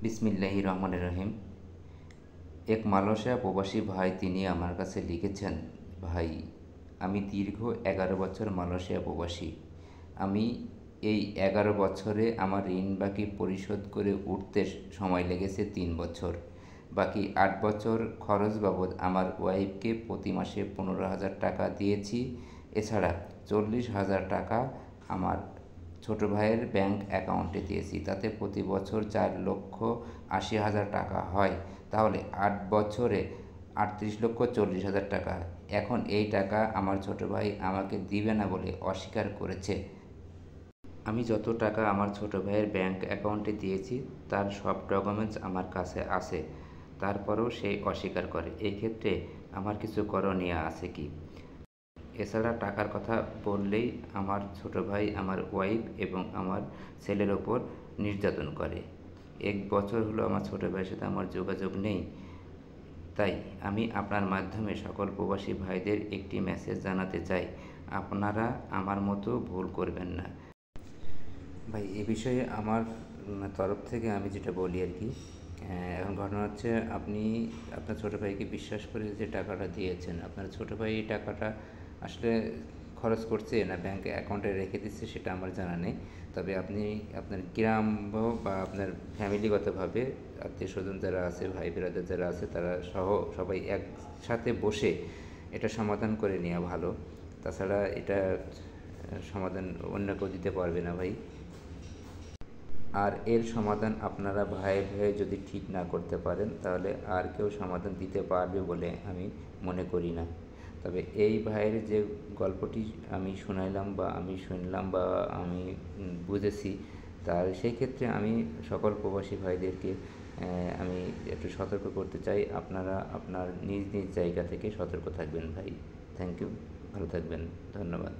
বিসমিল্লাহির রহমানির রহিম। এক মালয়েশিয়া প্রবাসী ভাই তিনি আমার কাছে লিখেছেন, ভাই আমি দীর্ঘ 11 বছর মালয়েশিয়া প্রবাসী। আমি এই 11 বছরে আমার ঋণ বাকি পরিশোধ করে উঠতে সময় লেগেছে 3 বছর। বাকি 8 বছর খরচ বাবদ আমার ওয়াইফকে প্রতি মাসে 15,000 টাকা দিয়েছি। এছাড়া 40,000 টাকা আমার ছোট ভাইয়ের ব্যাংক অ্যাকাউন্টে দিয়েছি, তাতে প্রতি বছর 4,80,000 টাকা হয়। তাহলে 8 বছরে 38,40,000 টাকা। এখন এই টাকা আমার ছোট ভাই আমাকে দিবে না বলে অস্বীকার করেছে। আমি যত টাকা আমার ছোট ভাইয়ের ব্যাংক অ্যাকাউন্টে দিয়েছি তার সব ডকুমেন্টস আমার কাছে আছে, তারপরেও সে অস্বীকার করে। এই ক্ষেত্রে আমার কিছু করণীয় আছে কি? এছাড়া টাকার কথা বললেই আমার ছোট ভাই আমার ওয়াইফ এবং আমার ছেলের ওপর নির্যাতন করে। 1 বছর হলো আমার ছোট ভাইয়ের সাথে আমার যোগাযোগ নেই। তাই আমি আপনার মাধ্যমে সকল প্রবাসী ভাইদের একটি মেসেজ জানাতে চাই, আপনারা আমার মতো ভুল করবেন না। ভাই এ বিষয়ে আমার তরফ থেকে আমি যেটা বলি আর কি, এখন ঘটনা হচ্ছে আপনি আপনার ছোটো ভাইকে বিশ্বাস করে যে টাকাটা দিয়েছেন, আপনার ছোটো ভাই এই টাকাটা আসলে খরচ করছে না ব্যাংকে অ্যাকাউন্টে রেখে দিচ্ছে সেটা আমার জানা নেই। তবে আপনি আপনার গ্রাম বা আপনার ফ্যামিলিগতভাবে আত্মীয় স্বজন যারা আছে, ভাই বেরাদার যারা আছে, তারা সহ সবাই একসাথে বসে এটা সমাধান করে নেওয়া ভালো। তাছাড়া এটা সমাধান অন্য কেউ দিতে পারবে না ভাই। আর এর সমাধান আপনারা ভাইয়ে ভাইয়ে যদি ঠিক না করতে পারেন তাহলে আর কেউ সমাধান দিতে পারবে বলে আমি মনে করি না। তবে এই ভাইয়ের যে গল্পটি আমি শুনাইলাম বা আমি শুনলাম বা আমি বুঝেছি, তার সেই ক্ষেত্রে আমি সকল প্রবাসী ভাইদেরকে আমি একটু সতর্ক করতে চাই, আপনারা আপনার নিজ নিজ জায়গা থেকে সতর্ক থাকবেন ভাই। থ্যাংক ইউ, ভালো থাকবেন, ধন্যবাদ।